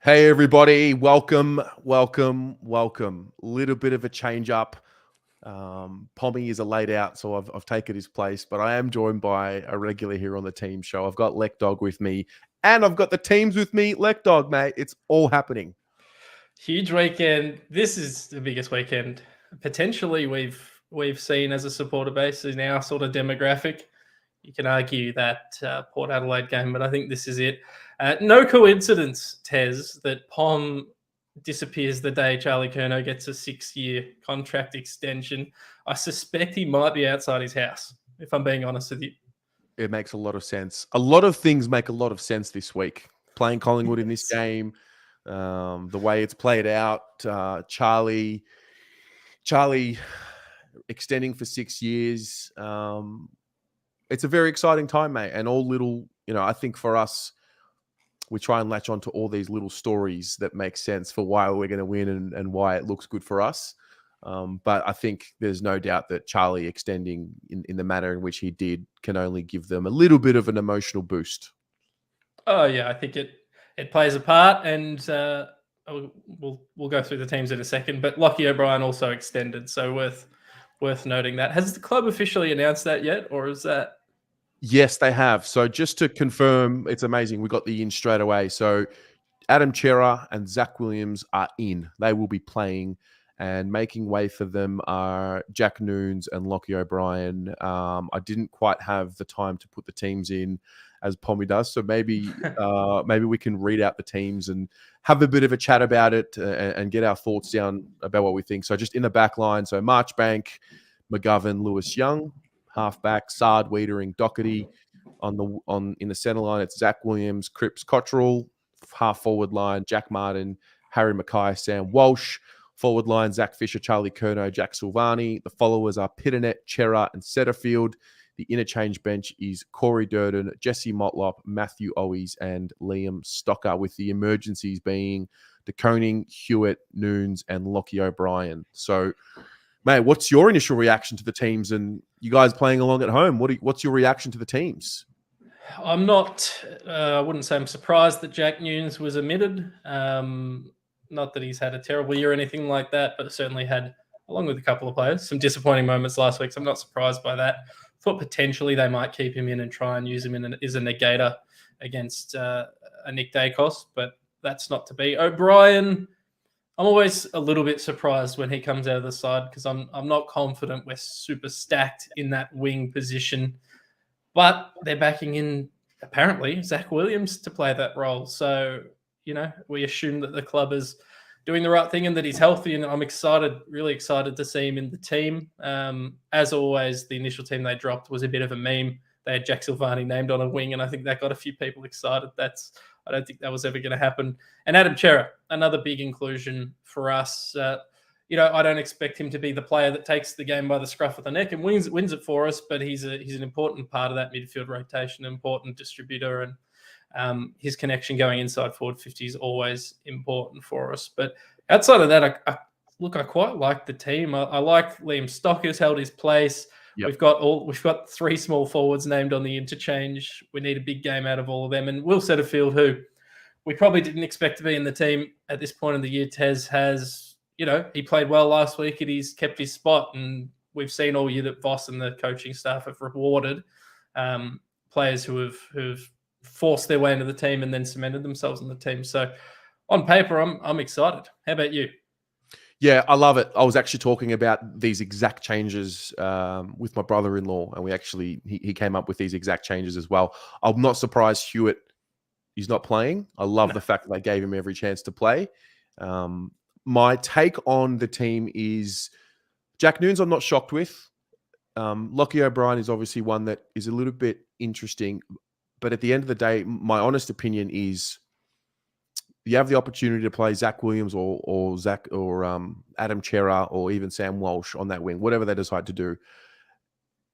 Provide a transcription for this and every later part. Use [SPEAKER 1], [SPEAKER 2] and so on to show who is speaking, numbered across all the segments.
[SPEAKER 1] Hey everybody, welcome. Little bit of a change up. Pommy is a laid out, so I've taken his place, but I am joined by a regular here on the team show. I've got Lek Dog with me, and I've got the teams with me. Lek Dog, mate, it's all happening.
[SPEAKER 2] Huge weekend. This is the biggest weekend potentially we've seen as a supporter base in our sort of demographic. You can argue that Port Adelaide game, but I think this is it. No coincidence, Tez, that Pom disappears the day Charlie Curnow gets a 6-year contract extension. I suspect he might be outside his house, if I'm being honest with you.
[SPEAKER 1] It makes a lot of sense. A lot of things make a lot of sense this week. Playing Collingwood in this game, the way it's played out, Charlie extending for 6 years. It's a very exciting time, mate. And all little, I think for us, we try and latch onto all these little stories that make sense for why we're going to win and why it looks good for us. But I think there's no doubt that Charlie extending in the manner in which he did can only give them a little bit of an emotional boost.
[SPEAKER 2] Oh yeah, I think it plays a part, and we'll go through the teams in a second. But Lockie O'Brien also extended, so worth noting that. Has the club officially announced that yet, or is that?
[SPEAKER 1] Yes, they have. So just to confirm, it's amazing. We got the in straight away. So Adam Chera and Zach Williams are in. They will be playing, and making way for them are Jack Noons and Lockie O'Brien. I didn't quite have the time to put the teams in as Pommy does, so maybe we can read out the teams and have a bit of a chat about it and get our thoughts down about what we think. So just in the back line, so Marchbank, McGovern, Lewis Young. Halfback, Saad, Wiedering, Doherty. In the centre line, it's Zach Williams, Cripps, Cottrell. Half forward line, Jack Martin, Harry Mackay, Sam Walsh. Forward line, Zach Fisher, Charlie Curnow, Jack Silvani. The followers are Pitternet, Chera, and Setterfield. The interchange bench is Corey Durden, Jesse Motlop, Matthew Owies, and Liam Stocker, with the emergencies being De Koning, Hewitt, Noons, and Lockie O'Brien. So, mate, what's your initial reaction to the teams, and you guys playing along at home? What's your reaction to the teams?
[SPEAKER 2] I'm not. I wouldn't say I'm surprised that Jack Noons was omitted. Not that he's had a terrible year or anything like that, but certainly had, along with a couple of players, some disappointing moments last week. So I'm not surprised by that. Thought potentially they might keep him in and try and use him as a negator against a Nick Dacos, but that's not to be. O'Brien, I'm always a little bit surprised when he comes out of the side because I'm not confident we're super stacked in that wing position. But they're backing in, apparently, Zach Williams to play that role. So, we assume that the club is doing the right thing and that he's healthy. And I'm excited, really excited to see him in the team. As always, the initial team they dropped was a bit of a meme. They had Jack Silvani named on a wing, and I think that got a few people excited. I don't think that was ever going to happen. And Adam Chera, another big inclusion for us. I don't expect him to be the player that takes the game by the scruff of the neck and wins it for us, but he's an important part of that midfield rotation, an important distributor, and his connection going inside forward 50 is always important for us. But outside of that, I quite like the team. I like Liam Stocker's held his place. Yep. We've got 3 small forwards named on the interchange. We need a big game out of all of them. And Will Setterfield, who we probably didn't expect to be in the team at this point in the year, has he played well last week and he's kept his spot. And we've seen all year that Voss and the coaching staff have rewarded players who've forced their way into the team and then cemented themselves in the team. So on paper, I'm excited. How about you?
[SPEAKER 1] Yeah, I love it. I was actually talking about these exact changes with my brother-in-law, and he came up with these exact changes as well. I'm not surprised Hewitt is not playing. I love the fact that they gave him every chance to play. My take on the team is Jack Noons I'm not shocked with. Lockie O'Brien is obviously one that is a little bit interesting. But at the end of the day, my honest opinion is you have the opportunity to play Zach Williams or Adam Chera or even Sam Walsh on that wing, whatever they decide to do.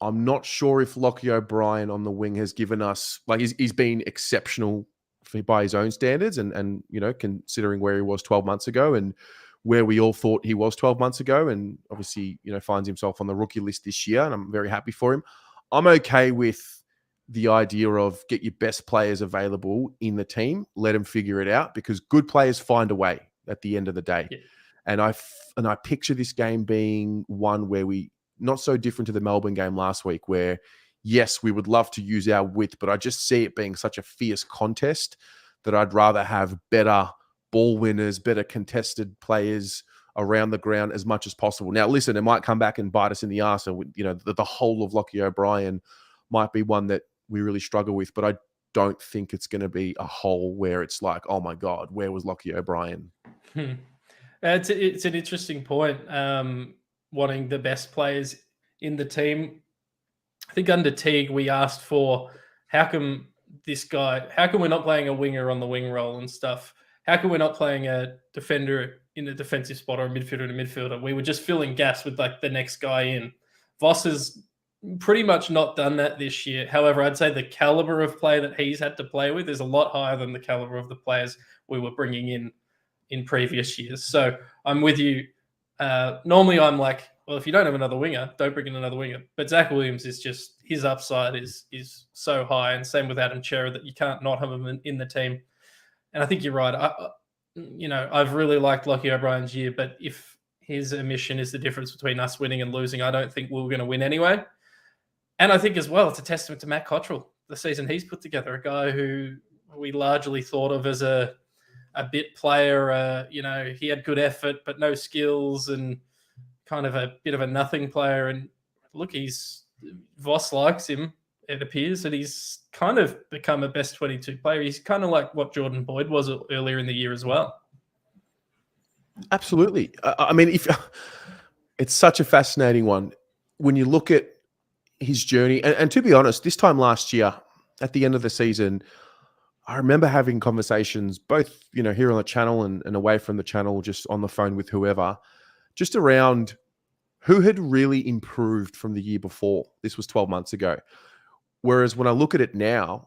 [SPEAKER 1] I'm not sure if Lockie O'Brien on the wing has given us, he's been exceptional by his own standards and considering where he was 12 months ago and where we all thought he was 12 months ago, and obviously, finds himself on the rookie list this year, and I'm very happy for him. I'm okay with the idea of get your best players available in the team, let them figure it out, because good players find a way at the end of the day.
[SPEAKER 2] Yeah.
[SPEAKER 1] And I picture this game being one where we, not so different to the Melbourne game last week, where yes, we would love to use our width, but I just see it being such a fierce contest that I'd rather have better ball winners, better contested players around the ground as much as possible. Now, listen, it might come back and bite us in the arse, and the whole of Lachie O'Brien might be one that we really struggle with, but I don't think it's going to be a hole where it's like, oh my God, where was Lachie O'Brien?
[SPEAKER 2] It's an interesting point. Wanting the best players in the team. I think under Teague, we asked for how come we're not playing a winger on the wing role and stuff? How come we're not playing a defender in a defensive spot or a midfielder in a midfielder? We were just filling gaps with like the next guy in. Voss has pretty much not done that this year. However, I'd say the caliber of play that he's had to play with is a lot higher than the caliber of the players we were bringing in previous years. So I'm with you. Normally I'm like, well, if you don't have another winger, don't bring in another winger. But Zach Williams is just, his upside is so high, and same with Adam Chera, that you can't not have him in the team. And I think you're right. I've really liked Lachie O'Brien's year, but if his omission is the difference between us winning and losing, I don't think we're going to win anyway. And I think as well, it's a testament to Matt Cottrell, the season he's put together, a guy who we largely thought of as a bit player. He had good effort, but no skills, and kind of a bit of a nothing player. And look, Voss likes him, it appears, and he's kind of become a best 22 player. He's kind of like what Jordan Boyd was earlier in the year as well.
[SPEAKER 1] Absolutely. I mean, it's such a fascinating one when you look at his journey. And to be honest, this time last year, at the end of the season, I remember having conversations both, here on the channel and away from the channel, just on the phone with whoever, just around who had really improved from the year before. This was 12 months ago. Whereas when I look at it now,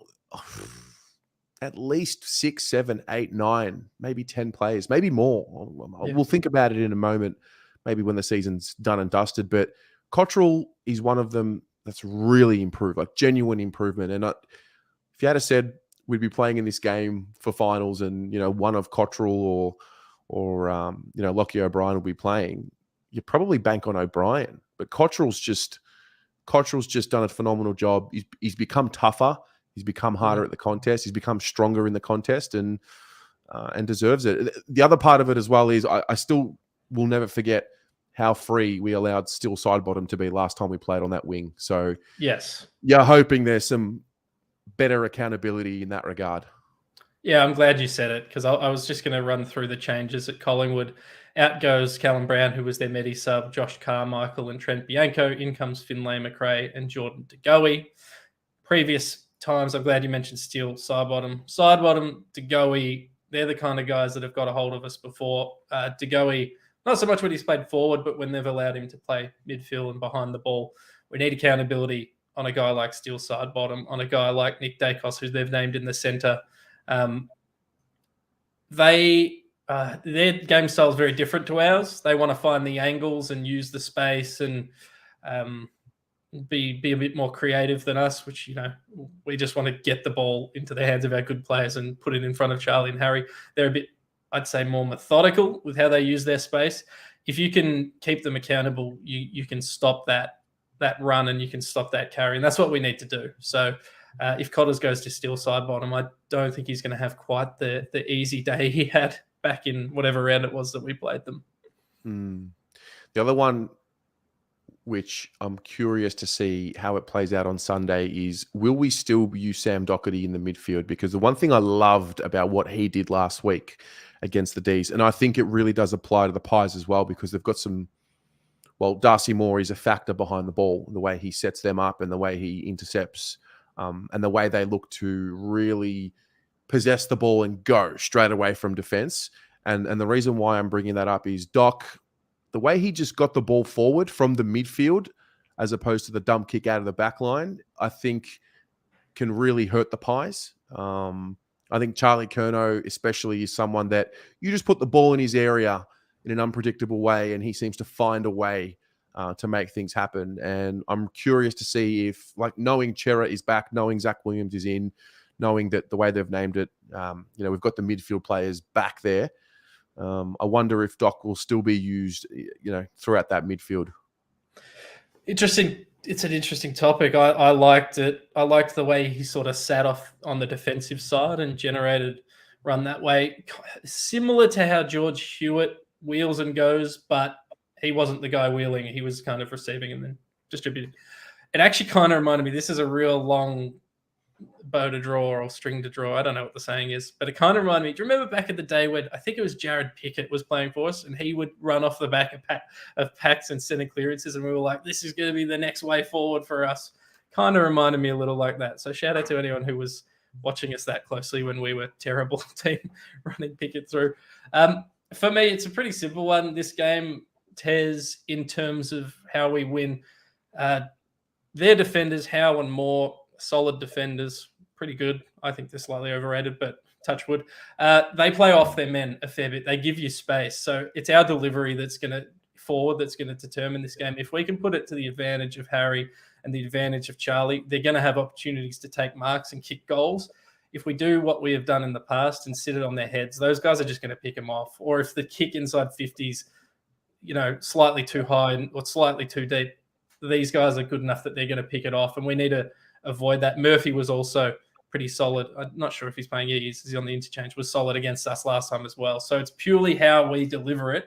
[SPEAKER 1] at least 6, 7, 8, 9, maybe 10 players, maybe more. Yeah. We'll think about it in a moment, maybe when the season's done and dusted. But Cottrell is one of them that's really improved, like genuine improvement. And if you had said we'd be playing in this game for finals, and one of Cottrell or Lachie O'Brien will be playing, you probably bank on O'Brien. But Cottrell's just done a phenomenal job. He's become tougher. He's become harder at the contest. He's become stronger in the contest, and deserves it. The other part of it as well is I still will never forget how free we allowed Steele Sidebottom to be last time we played on that wing. So
[SPEAKER 2] yes,
[SPEAKER 1] yeah, hoping there's some better accountability in that regard.
[SPEAKER 2] Yeah, I'm glad you said it, because I was just going to run through the changes at Collingwood. Out goes Callum Brown, who was their medi sub, Josh Carmichael and Trent Bianco. In comes Finlay McRae and Jordan De Goey. Previous times, I'm glad you mentioned Steele Sidebottom, De Goey, they're the kind of guys that have got a hold of us before. De Goey, not so much when he's played forward, but when they've allowed him to play midfield and behind the ball. We need accountability on a guy like Steele Sidebottom, on a guy like Nick Dacos, who they've named in the centre. Their game style is very different to ours. They want to find the angles and use the space and be a bit more creative than us, which, we just want to get the ball into the hands of our good players and put it in front of Charlie and Harry. They're a bit, I'd say, more methodical with how they use their space. If you can keep them accountable, you can stop that run and you can stop that carry. And that's what we need to do. So if Cotters goes to Steele Sidebottom, I don't think he's going to have quite the easy day he had back in whatever round it was that we played them.
[SPEAKER 1] The other one, which I'm curious to see how it plays out on Sunday, is will we still use Sam Doherty in the midfield? Because the one thing I loved about what he did last week against the D's, and I think it really does apply to the Pies as well, because they've got Darcy Moore is a factor behind the ball, the way he sets them up and the way he intercepts, and the way they look to really possess the ball and go straight away from defense. And the reason why I'm bringing that up is Doc, the way he just got the ball forward from the midfield as opposed to the dump kick out of the back line, I think can really hurt the Pies. I think Charlie Curnow especially is someone that you just put the ball in his area in an unpredictable way and he seems to find a way to make things happen. And I'm curious to see if, like, knowing Chera is back, knowing Zach Williams is in, knowing that the way they've named it, we've got the midfield players back there. I wonder if Doc will still be used, throughout that midfield.
[SPEAKER 2] Interesting. It's an interesting topic. I liked it. I liked the way he sort of sat off on the defensive side and generated run that way. Similar to how George Hewitt wheels and goes, but he wasn't the guy wheeling. He was kind of receiving and then distributing. It actually kind of reminded me, this is a real long bow to draw or string to draw. I don't know what the saying is, but it kind of reminded me. Do you remember back in the day when I think it was Jared Pickett was playing for us and he would run off the back of packs and sending clearances, and we were like, this is going to be the next way forward for us. Kind of reminded me a little like that. So shout out to anyone who was watching us that closely when we were terrible team running Pickett through. For me, it's a pretty simple one. This game, Tez, in terms of how we win, their defenders, Howe and Moore, solid defenders, pretty good. I think they're slightly overrated, but touch wood. They play off their men a fair bit. They give you space. So it's our delivery that's going to determine this game. If we can put it to the advantage of Harry and the advantage of Charlie, they're going to have opportunities to take marks and kick goals. If we do what we have done in the past and sit it on their heads, those guys are just going to pick them off. Or if the kick inside 50s, slightly too high or slightly too deep, these guys are good enough that they're going to pick it off. And we need to avoid that. Murphy was also pretty solid. I'm not sure if he's playing. He's on the interchange. Was solid against us last time as well. So it's purely how we deliver it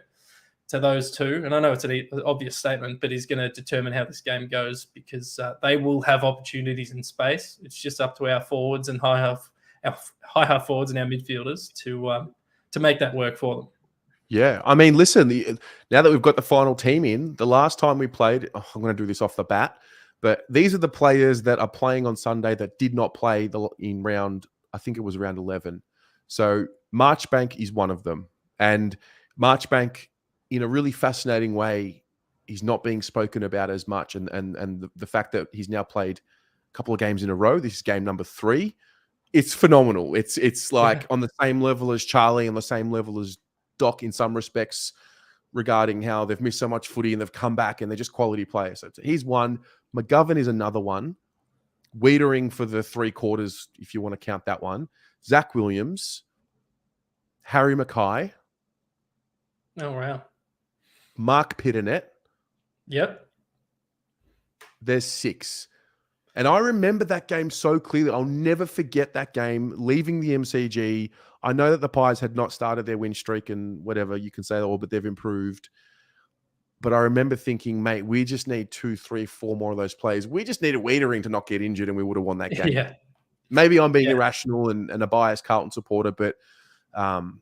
[SPEAKER 2] to those two. And I know it's an obvious statement, but he's going to determine how this game goes because they will have opportunities in space. It's just up to our forwards and high half forwards and our midfielders to make that work for them.
[SPEAKER 1] Yeah, I mean, listen, now that we've got the final team in, the last time we played, I'm going to do this off the bat, but these are the players that are playing on Sunday that did not play in round, I think it was round 11. So Marchbank is one of them. And Marchbank, in a really fascinating way, he's not being spoken about as much. And the fact that he's now played a couple of games in a row, this is game number 3, it's phenomenal. It's like on the same level as Charlie, on the same level as Doc in some respects, regarding how they've missed so much footy and they've come back and they're just quality players. So he's one. McGovern is another one. Wiedering for the 3 quarters, if you want to count that one. Zach Williams, Harry Mackay.
[SPEAKER 2] Oh, wow.
[SPEAKER 1] Mark Pitternet.
[SPEAKER 2] Yep.
[SPEAKER 1] There's 6. And I remember that game so clearly. I'll never forget that game, leaving the MCG. I know that the Pies had not started their win streak and whatever, you can say that all, but they've improved. But I remember thinking, mate, we just need 2, 3, 4 more of those players. We just needed Wiedering to not get injured and we would have won that game.
[SPEAKER 2] Yeah.
[SPEAKER 1] Maybe I'm being irrational and a biased Carlton supporter, but we're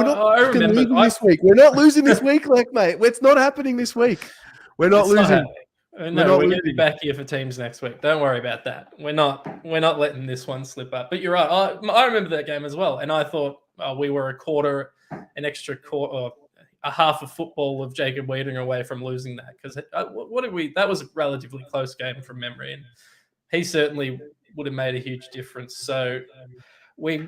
[SPEAKER 1] not losing this week. We're not losing this week, mate. It's not happening this week. We're not losing.
[SPEAKER 2] No, we're going to be back here for teams next week. Don't worry about that. We're not letting this one slip up. But you're right. I remember that game as well, and I thought we were an extra quarter, a half of football of Jacob Wiedering away from losing that. Because that was a relatively close game from memory, and he certainly would have made a huge difference. So we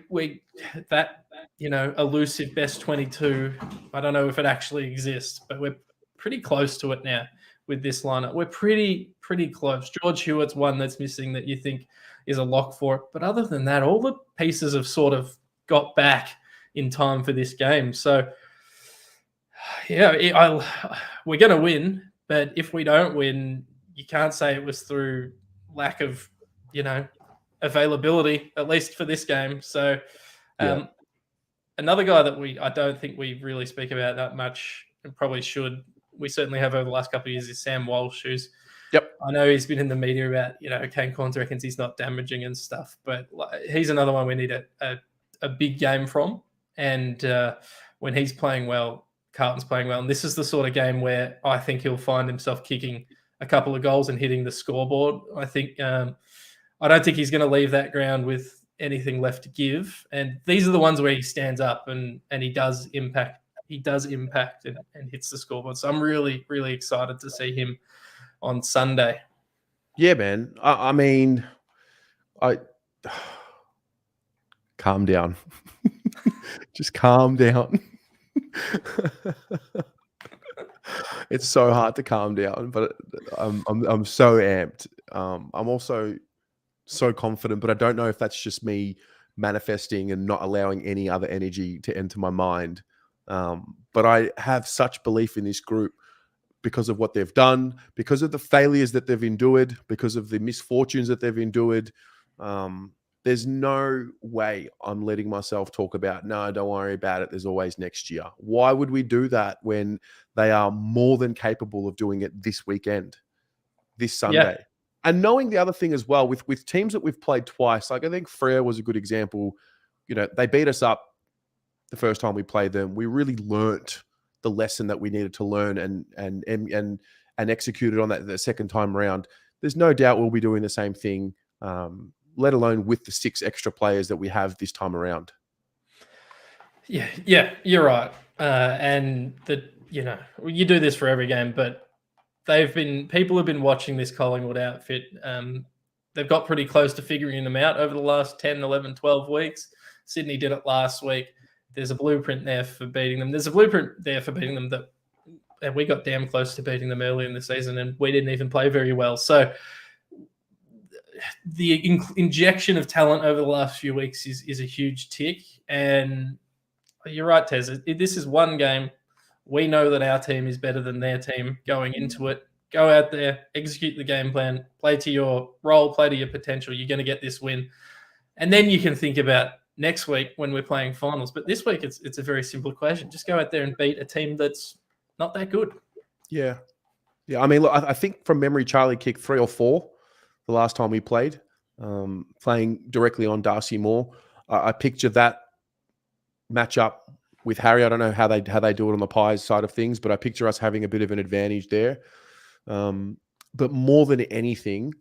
[SPEAKER 2] that elusive best 22. I don't know if it actually exists, but we're pretty close to it now. With this lineup, we're pretty close. George Hewitt's one that's missing that you think is a lock for it. But other than that, all the pieces have sort of got back in time for this game. So, yeah, we're going to win. But if we don't win, you can't say it was through lack of, availability, at least for this game. So, another guy that I don't think we really speak about that much and probably should. We certainly have over the last couple of years is Sam Walsh, who's I know he's been in the media about, Kane Corns reckons he's not damaging and stuff, but he's another one we need a big game from. And when he's playing well, Carlton's playing well. And this is the sort of game where I think he'll find himself kicking a couple of goals and hitting the scoreboard. I think I don't think he's going to leave that ground with anything left to give. And these are the ones where he stands up and he does impact. He does impact and hits the scoreboard. So I'm really, really excited to see him on Sunday.
[SPEAKER 1] Yeah, man. I mean, calm down. Just calm down. It's so hard to calm down, but I'm so amped. I'm also so confident, but I don't know if that's just me manifesting and not allowing any other energy to enter my mind. But I have such belief in this group because of what they've done, because of the failures that they've endured, because of the misfortunes that they've endured. There's no way I'm letting myself talk about, no, don't worry about it. There's always next year. Why would we do that when they are more than capable of doing it this weekend, this
[SPEAKER 2] Yeah,
[SPEAKER 1] Sunday? And knowing the other thing as well, with teams that we've played twice, like I think Freo was a good example. You know, they beat us up the first time we played them. We really learnt the lesson that we needed to learn and executed on that the second time around. There's no doubt we'll be doing the same thing, let alone with the 6 extra players that we have this time around.
[SPEAKER 2] yeah, you're right. And you do this for every game, but people have been watching this Collingwood outfit. They've got pretty close to figuring them out over the last 10, 11, 12 weeks. Sydney did it last week. There's a blueprint there for beating them. There's a blueprint there for beating them and we got damn close to beating them early in the season, and we didn't even play very well. So the injection of talent over the last few weeks is a huge tick. And you're right, Tez. This is one game. We know that our team is better than their team going into it. Go out there, execute the game plan, play to your role, play to your potential. You're going to get this win. And then you can think about next week when we're playing finals. But this week, it's a very simple equation. Just go out there and beat a team that's not that good.
[SPEAKER 1] Yeah. I mean, look, I think from memory, Charlie kicked 3 or 4 the last time we played, playing directly on Darcy Moore. I picture that matchup with Harry. I don't know how they do it on the Pies side of things, but I picture us having a bit of an advantage there. But more than anything,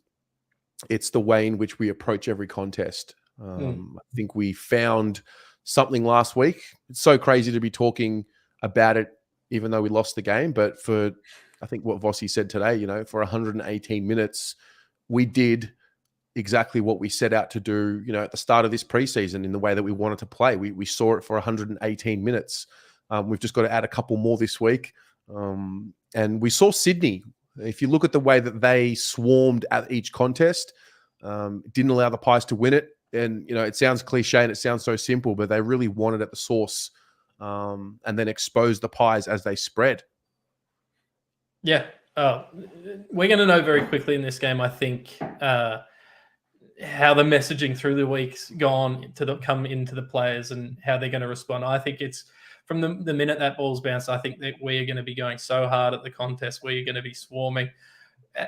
[SPEAKER 1] it's the way in which we approach every contest. I think we found something last week. It's so crazy to be talking about it, even though we lost the game. But for, I think what Vossi said today, for 118 minutes, we did exactly what we set out to do, at the start of this preseason in the way that we wanted to play. We saw it for 118 minutes. We've just got to add a couple more this week. And we saw Sydney. If you look at the way that they swarmed at each contest, didn't allow the Pies to win it. And, it sounds cliche and it sounds so simple, but they really wanted at the source, and then exposed the Pies as they spread.
[SPEAKER 2] Yeah. We're going to know very quickly in this game, I think, how the messaging through the week's gone to come into the players and how they're going to respond. I think it's from the minute that ball's bounced, I think that we are going to be going so hard at the contest. We're going to be swarming.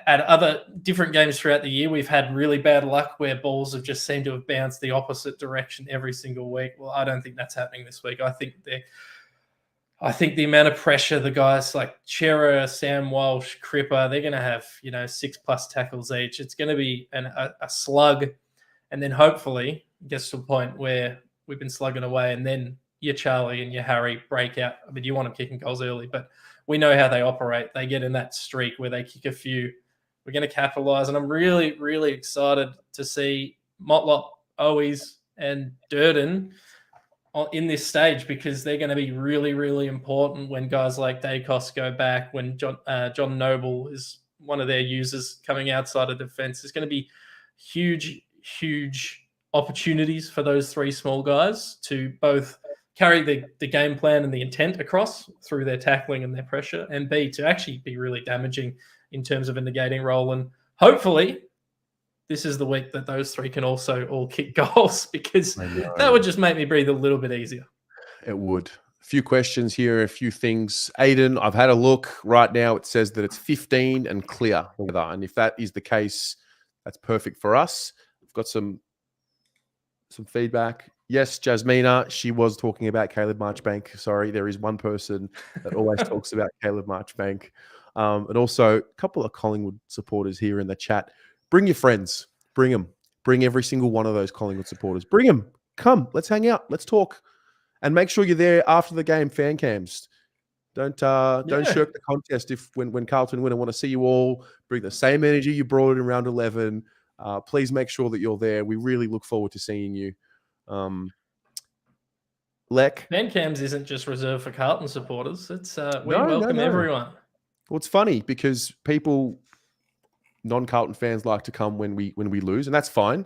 [SPEAKER 2] At other different games throughout the year, we've had really bad luck where balls have just seemed to have bounced the opposite direction every single week. Well, I don't think that's happening this week. I think the amount of pressure the guys like Chera, Sam Walsh, Cripper, they're going to have, 6+ tackles each. It's going to be a slug. And then hopefully it gets to a point where we've been slugging away and then your Charlie and your Harry break out. I mean, you want them kicking goals early, but we know how they operate. They get in that streak where they kick a few. We're going to capitalize. And I'm really, really excited to see Motlop, Owies, and Durden in this stage, because they're going to be really, really important when guys like Dacos go back, when John Noble is one of their users coming outside of defense. There's going to be huge, huge opportunities for those 3 small guys to both carry the game plan and the intent across through their tackling and their pressure, and B, to actually be really damaging in terms of a negating role. And hopefully this is the week that those 3 can also all kick goals, because that would just make me breathe a little bit easier.
[SPEAKER 1] It would. A few questions here, a few things. Aiden, I've had a look. Right now it says that it's 15 and clear weather. And if that is the case, that's perfect for us. We've got some feedback. Yes, Jasmina, she was talking about Caleb Marchbank. Sorry, there is one person that always talks about Caleb Marchbank. And also a couple of Collingwood supporters here in the chat. Bring your friends. Bring them. Bring every single one of those Collingwood supporters. Bring them. Come. Let's hang out. Let's talk. And make sure you're there after the game, fan cams. Don't shirk the contest when Carlton win. I want to see you all. Bring the same energy you brought in round 11. Please make sure that you're there. We really look forward to seeing you. Lek.
[SPEAKER 2] Fan cams isn't just reserved for Carlton supporters. It's we welcome everyone.
[SPEAKER 1] Well, it's funny because people, non-Carlton fans, like to come when we lose, and that's fine.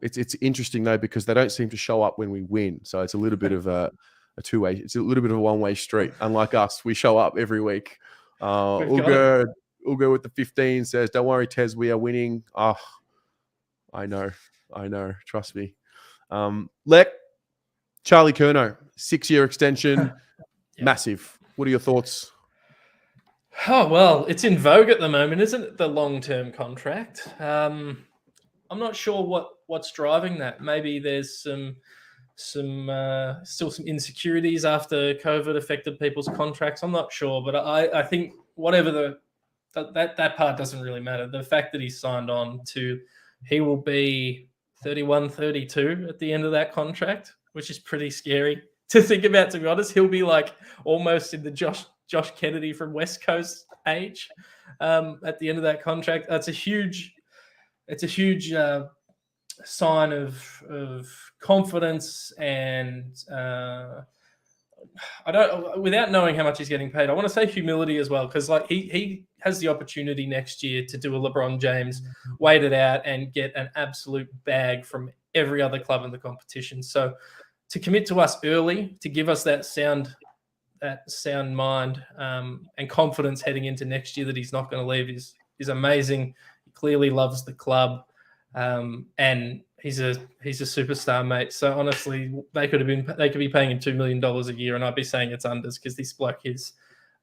[SPEAKER 1] It's interesting though because they don't seem to show up when we win, so it's a little bit of a two-way. It's a little bit of a one-way street. Unlike us, we show up every week. Ugo with the 15 says, "Don't worry, Tez, we are winning." Oh, I know. Trust me. Lek, Charlie Curnow, 6-year extension,
[SPEAKER 2] Yep.
[SPEAKER 1] massive. What are your thoughts?
[SPEAKER 2] Oh, well, it's in vogue at the moment, isn't it? The long-term contract. I'm not sure what's driving that. Maybe there's some still some insecurities after COVID affected people's contracts. I'm not sure, but I think whatever that part doesn't really matter. The fact that he signed on to, he will be 31, 32 at the end of that contract, which is pretty scary to think about, to be honest. He'll be like almost in the Josh Kennedy from West Coast age at the end of that contract. It's a huge sign of confidence, and I don't, without knowing how much he's getting paid, I want to say humility as well, because like he has the opportunity next year to do a LeBron James, wait it out, and get an absolute bag from every other club in the competition. So to commit to us early, to give us that sound mind and confidence heading into next year that he's not going to leave is amazing. He clearly loves the club, and he's a superstar, mate. So honestly, they could be paying him $2 million a year, and I'd be saying it's unders, because this bloke is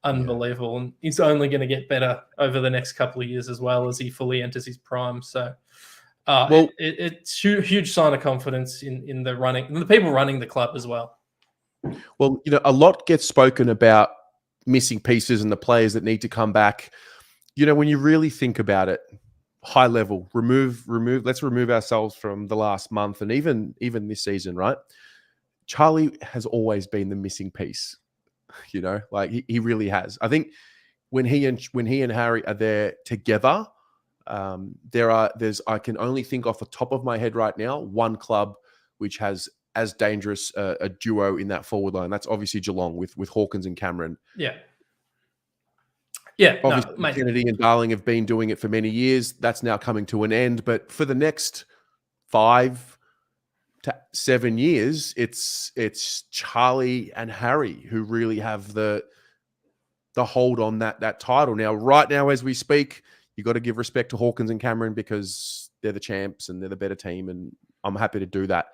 [SPEAKER 2] unbelievable, and he's only going to get better over the next couple of years as well as he fully enters his prime. So it's a huge sign of confidence in the running, and the people running the club as well.
[SPEAKER 1] Well, a lot gets spoken about missing pieces and the players that need to come back. When you really think about it, high level, let's remove ourselves from the last month and even this season, right? Charlie has always been the missing piece. Like he really has. I think when he and Harry are there together, I can only think off the top of my head right now one club which has as dangerous a duo in that forward line. That's obviously Geelong with Hawkins and Cameron.
[SPEAKER 2] Yeah.
[SPEAKER 1] Obviously, Kennedy and Darling have been doing it for many years. That's now coming to an end. But for the next 5 to 7 years, it's Charlie and Harry who really have the hold on that title. Now, right now, as we speak, you got to give respect to Hawkins and Cameron because they're the champs and they're the better team, and I'm happy to do that.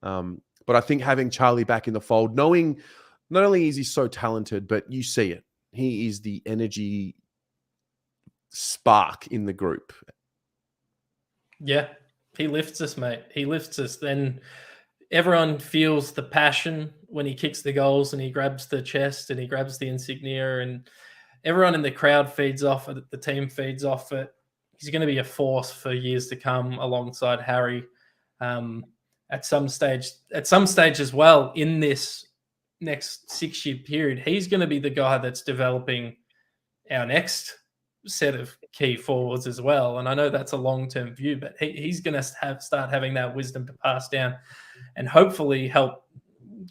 [SPEAKER 1] But I think having Charlie back in the fold, knowing not only is he so talented, but you see it. He is the energy spark in the group.
[SPEAKER 2] Yeah, he lifts us, mate. He lifts us. Then everyone feels the passion when he kicks the goals and he grabs the chest and he grabs the insignia, and everyone in the crowd feeds off it. The team feeds off it. He's going to be a force for years to come alongside Harry. At some stage as well in this next 6-year period, he's going to be the guy that's developing our next set of key forwards as well. And I know that's a long-term view, but he's going to start having that wisdom to pass down and hopefully help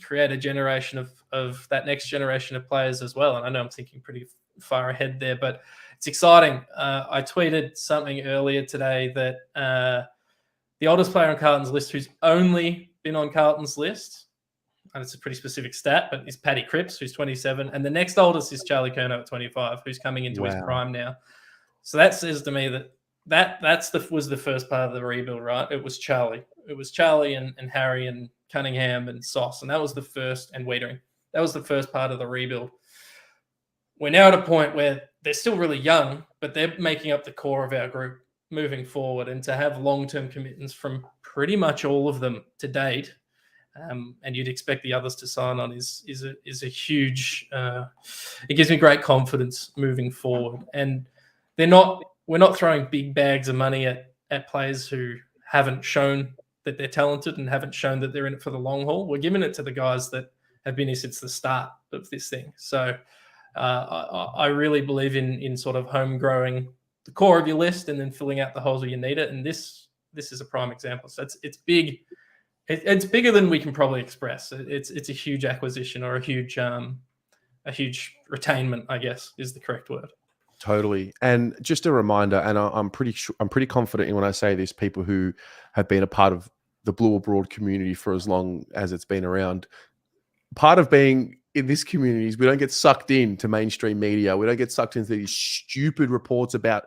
[SPEAKER 2] create a generation of that next generation of players as well. And I know I'm thinking pretty far ahead there, but it's exciting. I tweeted something earlier today that the oldest player on Carlton's list who's only been on Carlton's list, and it's a pretty specific stat, but is Paddy Cripps, who's 27. And the next oldest is Charlie Curnow at 25, who's coming into his prime now. So that says to me that was the first part of the rebuild, right? It was Charlie. It was Charlie and Harry and Cunningham and Sauce. And that was the first, and Wiedering. That was the first part of the rebuild. We're now at a point where they're still really young, but they're making up the core of our group moving forward, and to have long-term commitments from pretty much all of them to date, and you'd expect the others to sign on is a huge. It gives me great confidence moving forward, and we're not throwing big bags of money at players who haven't shown that they're talented and haven't shown that they're in it for the long haul. We're giving it to the guys that have been here since the start of this thing. So I really believe in sort of home growing the core of your list and then filling out the holes where you need it. And this is a prime example. So it's big. It's bigger than we can probably express. It's a huge acquisition, or a huge retainment, I guess, is the correct word.
[SPEAKER 1] Totally. And just a reminder, and I'm pretty confident in when I say this, people who have been a part of the Blue Abroad community for as long as it's been around, part of being in this community is we don't get sucked into mainstream media. We don't get sucked into these stupid reports about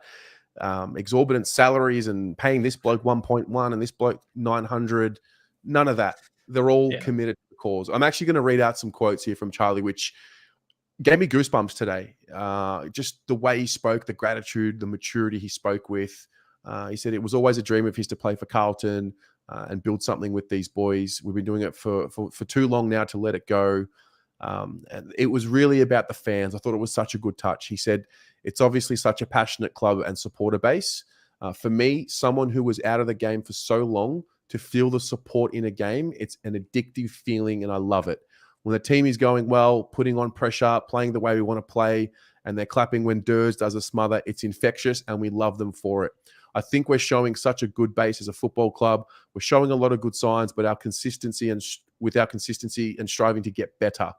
[SPEAKER 1] exorbitant salaries and paying this bloke 1.1 and this bloke 900. None of that. They're all committed to the cause. I'm actually going to read out some quotes here from Charlie, which gave me goosebumps today. Just the way he spoke, the gratitude, the maturity he spoke with. He said it was always a dream of his to play for Carlton and build something with these boys. We've been doing it for too long now to let it go. And it was really about the fans. I thought it was such a good touch. He said, it's obviously such a passionate club and supporter base. For me, someone who was out of the game for so long, to feel the support in a game, it's an addictive feeling and I love it. When the team is going well, putting on pressure, playing the way we want to play, and they're clapping when Durs does a smother, it's infectious and we love them for it. I think we're showing such a good base as a football club. We're showing a lot of good signs, but our consistency and striving to get better.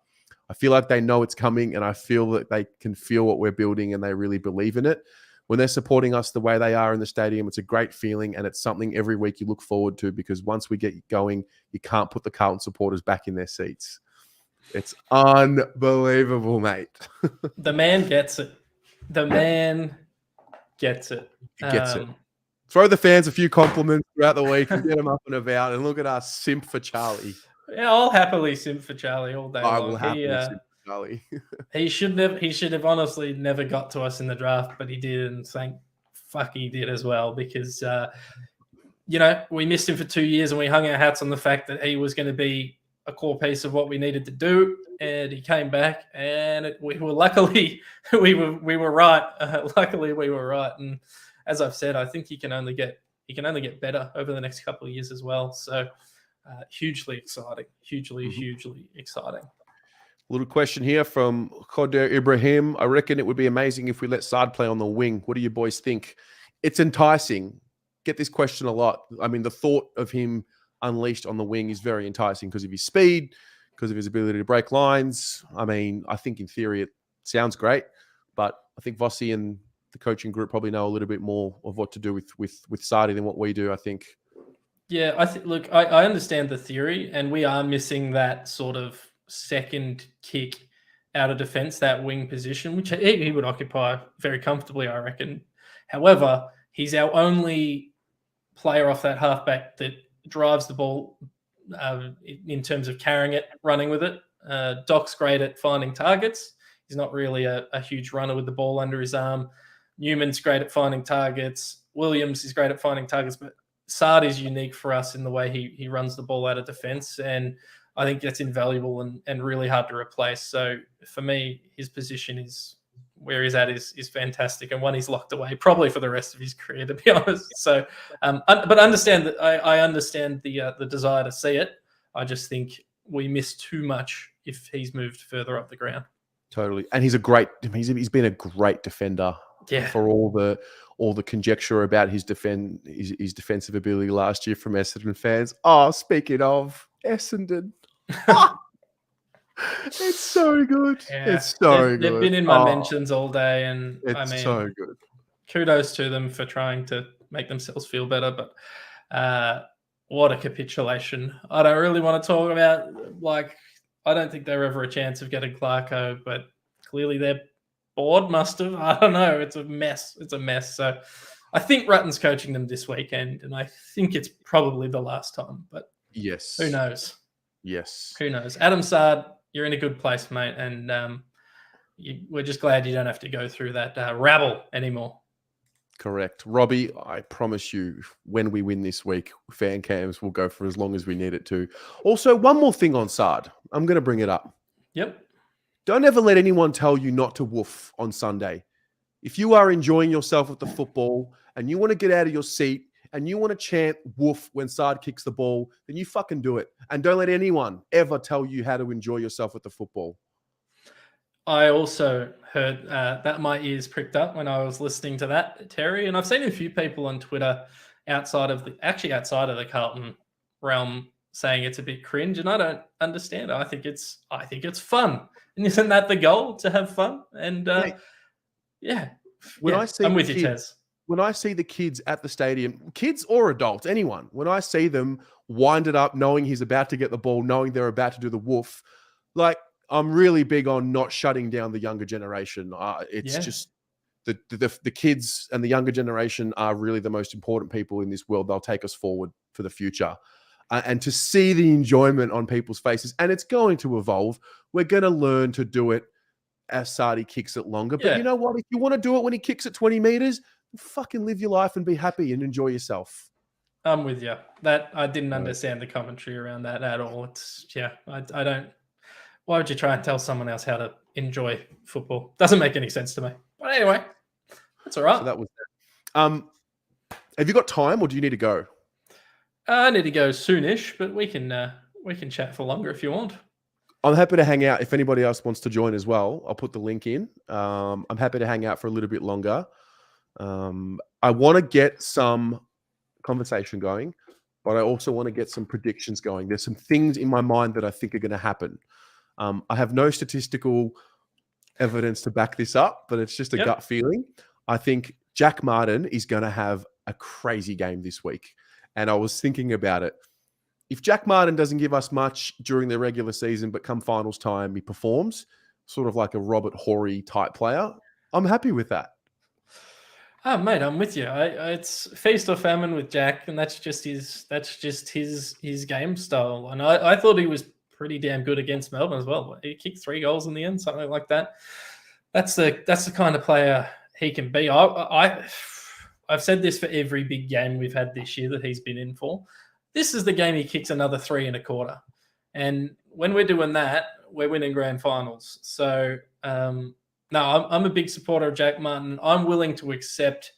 [SPEAKER 1] I feel like they know it's coming and I feel that they can feel what we're building and they really believe in it. When they're supporting us the way they are in the stadium, it's a great feeling and it's something every week you look forward to because once we get going, you can't put the Carlton supporters back in their seats. It's unbelievable, mate.
[SPEAKER 2] The man gets it. The man gets it.
[SPEAKER 1] He gets it. Throw the fans a few compliments throughout the week and get them up and about and look at us simp for Charlie.
[SPEAKER 2] Yeah, I'll happily simp for Charlie all day long.
[SPEAKER 1] I will happily simp for Charlie.
[SPEAKER 2] He should have honestly never got to us in the draft, but he did, and thank fuck he did as well because we missed him for 2 years and we hung our hats on the fact that he was going to be a core piece of what we needed to do, and he came back, and we were right. Luckily, we were right, and as I've said, I think he can only get better over the next couple of years as well. So, hugely exciting, hugely exciting.
[SPEAKER 1] Little question here from Khoder Ibrahim. I reckon it would be amazing if we let Saad play on the wing. What do you boys think? It's enticing. Get this question a lot. I mean, the thought of him unleashed on the wing is very enticing because of his speed, because of his ability to break lines. I mean, I think in theory it sounds great, but I think Vossi and the coaching group probably know a little bit more of what to do with Saadi than what we do, I think.
[SPEAKER 2] Yeah, I understand the theory, and we are missing that sort of second kick out of defense, that wing position, which he would occupy very comfortably, I reckon. However, he's our only player off that halfback that drives the ball in terms of carrying it, running with it. Doc's great at finding targets. He's not really a huge runner with the ball under his arm. Newman's great at finding targets. Williams is great at finding targets, but Saad is unique for us in the way he runs the ball out of defense, and I think that's invaluable and really hard to replace. So for me, his position is where he's at is fantastic, and one he's locked away probably for the rest of his career, to be honest. So, but understand that I understand the desire to see it. I just think we miss too much if he's moved further up the ground.
[SPEAKER 1] Totally, and he's been a great defender.
[SPEAKER 2] Yeah.
[SPEAKER 1] For all the conjecture about his defensive ability last year from Essendon fans. Oh, speaking of Essendon. It's so good. Yeah. It's so good.
[SPEAKER 2] They've been in my mentions all day, and
[SPEAKER 1] it's so good.
[SPEAKER 2] Kudos to them for trying to make themselves feel better, but what a capitulation. I don't really want to talk about, I don't think they're ever a chance of getting Clarko, but clearly their board must have. I don't know. It's a mess. So I think Rutten's coaching them this weekend, and I think it's probably the last time, but
[SPEAKER 1] yes,
[SPEAKER 2] who knows?
[SPEAKER 1] Yes.
[SPEAKER 2] Who knows? Adam Saad, you're in a good place, mate, and we're just glad you don't have to go through that rabble anymore.
[SPEAKER 1] Correct. Robbie, I promise you, when we win this week, fan cams will go for as long as we need it to. Also, one more thing on Saad. I'm going to bring it up.
[SPEAKER 2] Yep.
[SPEAKER 1] Don't ever let anyone tell you not to woof on Sunday. If you are enjoying yourself with the football and you want to get out of your seat and you want to chant woof when Saad kicks the ball, then you fucking do it. And don't let anyone ever tell you how to enjoy yourself with the football.
[SPEAKER 2] I also heard that my ears pricked up when I was listening to that, Terry. And I've seen a few people on Twitter outside of the Carlton realm saying it's a bit cringe, and I don't understand. I think it's fun. And isn't that the goal, to have fun? And yeah,
[SPEAKER 1] when
[SPEAKER 2] Yeah,
[SPEAKER 1] I see
[SPEAKER 2] I'm
[SPEAKER 1] the
[SPEAKER 2] with you,
[SPEAKER 1] kids,
[SPEAKER 2] Tez.
[SPEAKER 1] when I see the kids at the stadium, kids or adults, anyone, when I see them wind it up, knowing he's about to get the ball, knowing they're about to do the woof, like I'm really big on not shutting down the younger generation. It's
[SPEAKER 2] Yeah.
[SPEAKER 1] just the kids and the younger generation are really the most important people in this world. They'll take us forward for the future. And to see the enjoyment on people's faces, and it's going to evolve. We're going to learn to do it as Saad kicks it longer. But you
[SPEAKER 2] Yeah.
[SPEAKER 1] know what? If you want to do it when he kicks it 20 meters, fucking live your life and be happy and enjoy yourself.
[SPEAKER 2] I'm with you. That I didn't
[SPEAKER 1] Right.
[SPEAKER 2] understand the commentary around that at all. It's I don't. Why would you try and tell someone else how to enjoy football? Doesn't make any sense to me. But anyway, that's all right.
[SPEAKER 1] So that was that. Have you got time or do you need to go?
[SPEAKER 2] I need to go soonish, but we can chat for longer if you want.
[SPEAKER 1] I'm happy to hang out if anybody else wants to join as well. I'll put the link in. I'm happy to hang out for a little bit longer. I want to get some conversation going, but I also want to get some predictions going. There's some things in my mind that I think are going to happen. I have no statistical evidence to back this up, but it's just a gut feeling. I think Jack Martin is going to have a crazy game this week. And I was thinking about it. If Jack Martin doesn't give us much during the regular season, but come finals time, he performs sort of like a Robert Horry type player, I'm happy with that.
[SPEAKER 2] Oh, mate, I'm with you. It's feast or famine with Jack, and that's just his game style. And I thought he was pretty damn good against Melbourne as well. He kicked 3 goals in the end, something like that. That's the kind of player he can be. I've said this for every big game we've had this year that he's been in for. This is the game he kicks another 3 1/4. And when we're doing that, we're winning grand finals. So, no, I'm a big supporter of Jack Martin. I'm willing to accept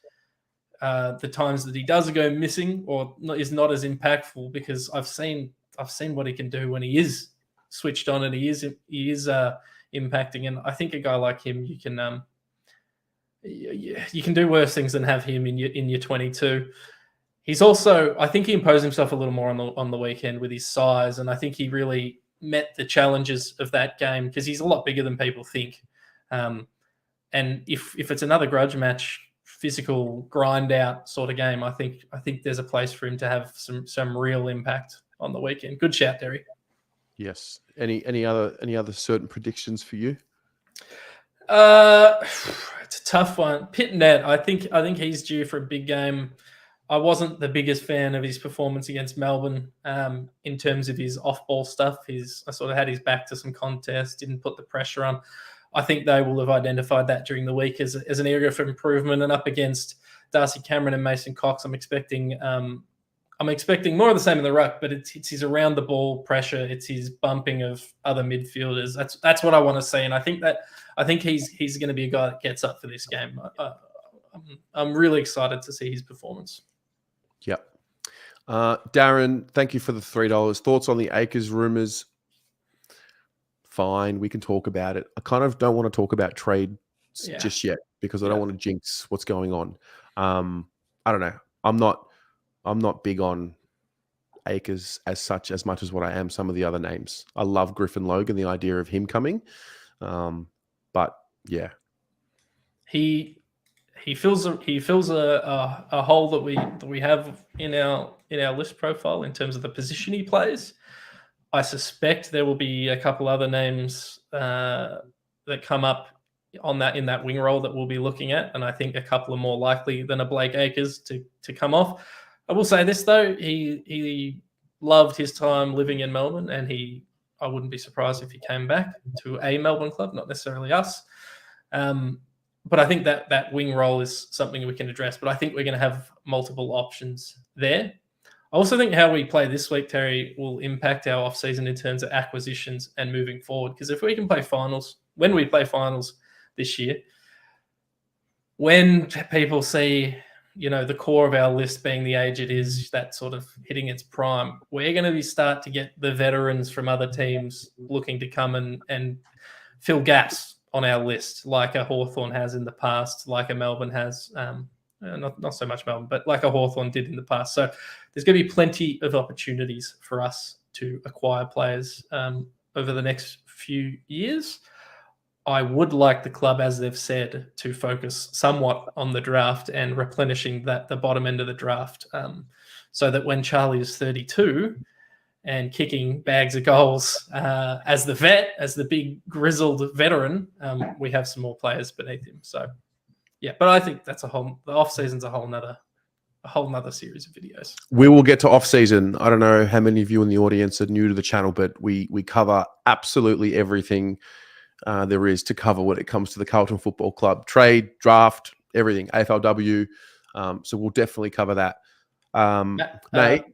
[SPEAKER 2] the times that he does go missing or is not as impactful because I've seen what he can do when he is switched on and he is impacting. And I think a guy like him, you can do worse things than have him in your 22. He's also, I think he imposed himself a little more on the weekend with his size, and I think he really met the challenges of that game because he's a lot bigger than people think. And if it's another grudge match, physical grind out sort of game, I think there's a place for him to have some real impact on the weekend. Good shout, Derry.
[SPEAKER 1] Yes. Any other certain predictions for you?
[SPEAKER 2] It's a tough one. Pitnet, I think he's due for a big game. I wasn't the biggest fan of his performance against Melbourne in terms of his off-ball stuff. I sort of had his back to some contests, didn't put the pressure on. I think they will have identified that during the week as an area for improvement. And up against Darcy Cameron and Mason Cox, I'm expecting more of the same in the ruck, but it's his around the ball pressure, it's his bumping of other midfielders. That's what I want to see, and I think he's going to be a guy that gets up for this game. I'm really excited to see his performance.
[SPEAKER 1] Yep. Darren, thank you for the $3. Thoughts on the Akers rumors? Fine, we can talk about it. I kind of don't want to talk about trade just yet because I don't want to jinx what's going on. I don't know. I'm not big on Akers as much as what I am some of the other names. I love Griffin Logan, the idea of him coming. But yeah.
[SPEAKER 2] He fills a hole that we have in our list profile in terms of the position he plays. I suspect there will be a couple other names that come up in that wing role that we'll be looking at, and I think a couple are more likely than a Blake Akers to come off. I will say this though, he loved his time living in Melbourne, and I wouldn't be surprised if he came back to a Melbourne club, not necessarily us. But I think that wing role is something we can address. But I think we're going to have multiple options there. I also think how we play this week, Terry, will impact our off-season in terms of acquisitions and moving forward. Because if we can play finals, when we play finals this year, when people see, the core of our list being the age it is, that sort of hitting its prime, we're going to start to get the veterans from other teams looking to come and fill gaps on our list, like a Hawthorn has in the past, like a Melbourne has. Not so much Melbourne, but like a Hawthorn did in the past. So there's going to be plenty of opportunities for us to acquire players over the next few years. I would like the club, as they've said, to focus somewhat on the draft and replenishing the bottom end of the draft, so that when Charlie is 32 and kicking bags of goals as the vet, as the big grizzled veteran, we have some more players beneath him. So, yeah, but I think that's the off season's a whole nother series of videos.
[SPEAKER 1] We will get to off season. I don't know how many of you in the audience are new to the channel, but we cover absolutely everything there is to cover when it comes to the Carlton Football Club. Trade, draft, everything, AFLW. So we'll definitely cover that. Mate,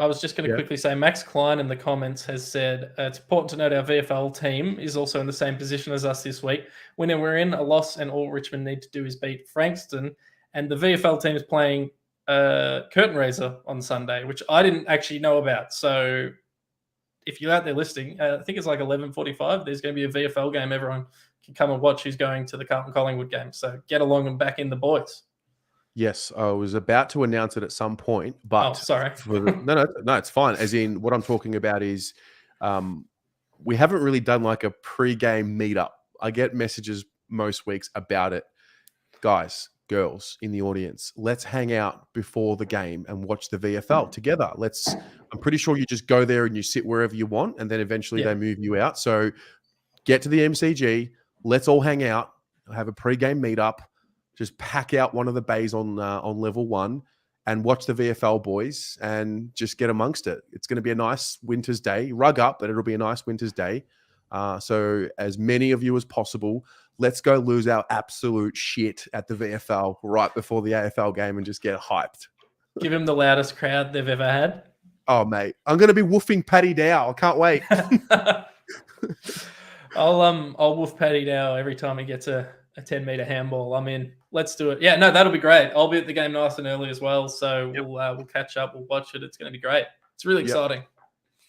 [SPEAKER 2] I was just going to quickly say, Max Klein in the comments has said, it's important to note our VFL team is also in the same position as us this week. When we're in a loss and all Richmond need to do is beat Frankston, and the VFL team is playing Curtain Raiser on Sunday, which I didn't actually know about. So if you're out there listening, I think it's like 11:45. There's going to be a VFL game. Everyone can come and watch who's going to the Carlton Collingwood game. So get along and back in the boys.
[SPEAKER 1] Yes, I was about to announce it at some point, but
[SPEAKER 2] sorry.
[SPEAKER 1] No, it's fine. As in, what I'm talking about is we haven't really done like a pre-game meetup. I get messages most weeks about it. Guys, girls in the audience, let's hang out before the game and watch the VFL together. I'm pretty sure you just go there and you sit wherever you want, and then eventually they move you out. So get to the MCG. Let's all hang out, have a pre-game meetup. Just pack out one of the bays on level 1 and watch the VFL boys and just get amongst it. It's going to be a nice winter's day. Rug up, but it'll be a nice winter's day. So as many of you as possible, let's go lose our absolute shit at the VFL right before the AFL game and just get hyped.
[SPEAKER 2] Give him the loudest crowd they've ever had.
[SPEAKER 1] Oh, mate. I'm going to be woofing Paddy Dow. I can't wait.
[SPEAKER 2] I'll woof Paddy Dow every time he gets a 10-meter handball. I'm in. Let's do it. Yeah, no, that'll be great. I'll be at the game nice and early as well. So we'll catch up. We'll watch it. It's going to be great. It's really exciting.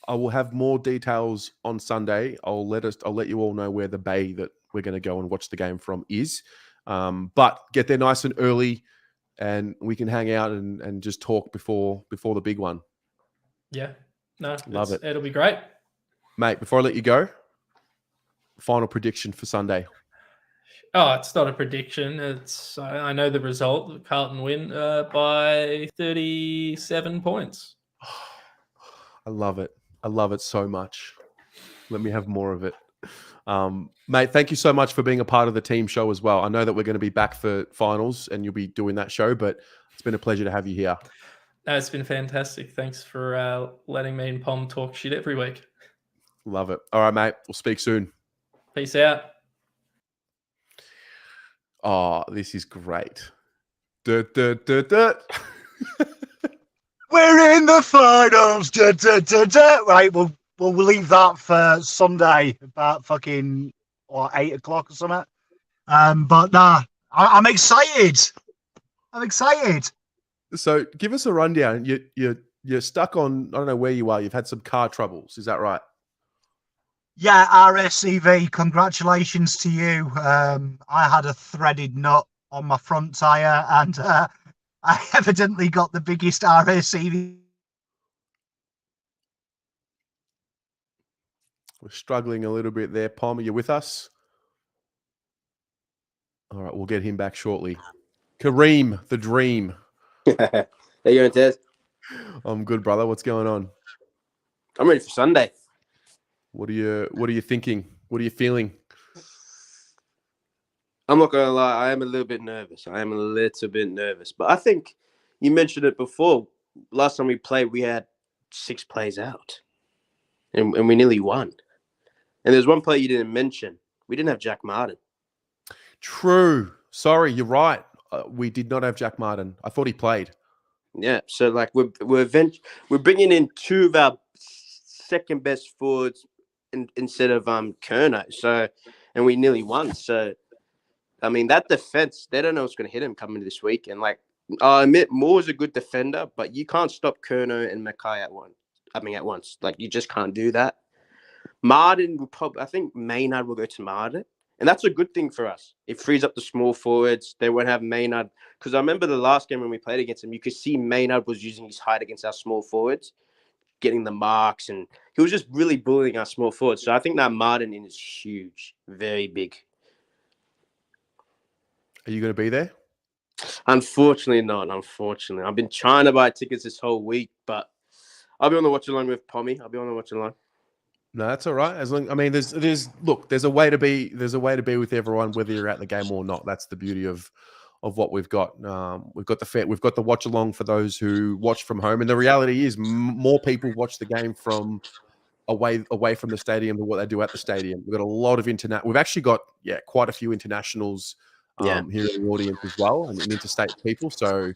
[SPEAKER 1] I will have more details on Sunday. I'll let you all know where the bay that we're going to go and watch the game from is. But get there nice and early, and we can hang out and just talk before the big one.
[SPEAKER 2] Yeah. No,
[SPEAKER 1] love it.
[SPEAKER 2] It'll be great.
[SPEAKER 1] Mate, before I let you go, final prediction for Sunday.
[SPEAKER 2] Oh, it's not a prediction. I know the result. Carlton win by 37 points.
[SPEAKER 1] I love it. I love it so much. Let me have more of it. Mate, thank you so much for being a part of the team show as well. I know that we're going to be back for finals and you'll be doing that show, but it's been a pleasure to have you here.
[SPEAKER 2] It's been fantastic. Thanks for letting me and Pom talk shit every week.
[SPEAKER 1] Love it. All right, mate. We'll speak soon.
[SPEAKER 2] Peace out.
[SPEAKER 1] Oh, this is great. We're
[SPEAKER 3] in the finals. Right, we'll leave that for Sunday about fucking 8 o'clock or something. But nah, I'm excited. I'm excited.
[SPEAKER 1] So give us a rundown. You're stuck on, I don't know where you are. You've had some car troubles. Is that right?
[SPEAKER 3] Yeah, RSCV, congratulations to you. I had a threaded nut on my front tyre and I evidently got the biggest RSCV.
[SPEAKER 1] We're struggling a little bit there. Pom, are you with us? All right, we'll get him back shortly. Kareem, the dream.
[SPEAKER 4] How you doing, Tez?
[SPEAKER 1] I'm good, brother. What's going on?
[SPEAKER 4] I'm ready for Sunday.
[SPEAKER 1] What are you thinking? What are you feeling?
[SPEAKER 4] I'm not gonna lie, I am a little bit nervous. But I think you mentioned it before. Last time we played, we had 6 plays out, and we nearly won. And there's one player you didn't mention. We didn't have Jack Martin.
[SPEAKER 1] True. Sorry, you're right. We did not have Jack Martin. I thought he played.
[SPEAKER 4] Yeah. So like we're bringing in 2 of our second best forwards instead of Curnow. So, and we nearly won. So, I mean, that defense, they don't know what's going to hit him coming this week. And like, I admit Moore's a good defender, but you can't stop Curnow and Mackay at once. Like, you just can't do that. Martin will I think Maynard will go to Martin. And that's a good thing for us. It frees up the small forwards. They won't have Maynard. Because I remember the last game when we played against him, you could see Maynard was using his height against our small forwards, getting the marks, and he was just really bullying our small forwards. So I think that Martin in is huge, very big.
[SPEAKER 1] Are you going to be there?
[SPEAKER 4] Unfortunately not. Unfortunately. I've been trying to buy tickets this whole week, but I'll be on the watch along with Pommy. I'll be on the watch along.
[SPEAKER 1] No, that's all right. As long, I mean, there's a way to be with everyone, whether you're at the game or not. That's the beauty of what we've got. We've got the watch along for those who watch from home, and the reality is more people watch the game from away from the stadium than what they do at the stadium. We've got a lot of We've actually got quite a few internationals here in the audience as well, and interstate people. So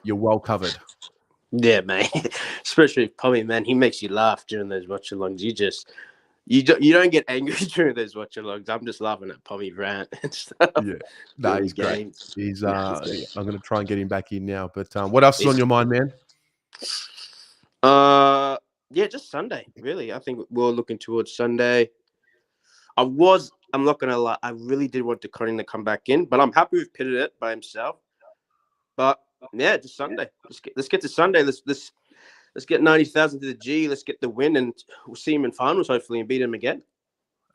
[SPEAKER 1] you're well covered.
[SPEAKER 4] Yeah, man. Especially with Pommy, man. He makes you laugh during those watch alongs. You don't get angry during those watch alongs. I'm just laughing at Pommy rant and stuff.
[SPEAKER 1] Yeah, no, he's great.
[SPEAKER 4] Games.
[SPEAKER 1] He's I'm going to try and get him back in now. But what else is on your mind, man?
[SPEAKER 4] Yeah, just Sunday, really. I think we're looking towards Sunday. I'm not gonna lie, I really did want Collingwood to come back in, but I'm happy we've pitted it by himself. But yeah, just Sunday. Let's get to Sunday. Let's get 90,000 to the G. Let's get the win, and we'll see him in finals hopefully and beat him again.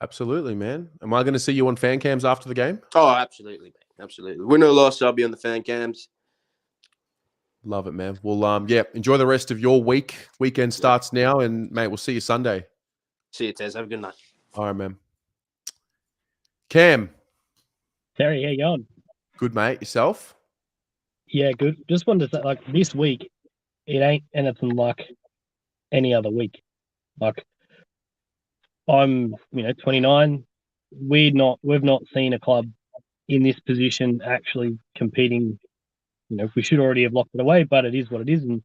[SPEAKER 1] Absolutely, man. Am I going to see you on fan cams after the game?
[SPEAKER 4] Oh, absolutely, man. Absolutely. Win or loss, I'll be on the fan cams.
[SPEAKER 1] Love it, man. Well, enjoy the rest of your week. Weekend starts now, and mate, we'll see you Sunday.
[SPEAKER 4] See you, Tez. Have a good night.
[SPEAKER 1] All right, man. Cam.
[SPEAKER 5] Terry, how you going?
[SPEAKER 1] Good, mate. Yourself?
[SPEAKER 5] Yeah, good. Just wanted to say, like, this week, it ain't anything like any other week. Like, I'm, 29. We've not seen a club in this position actually competing. We should already have locked it away, but it is what it is. And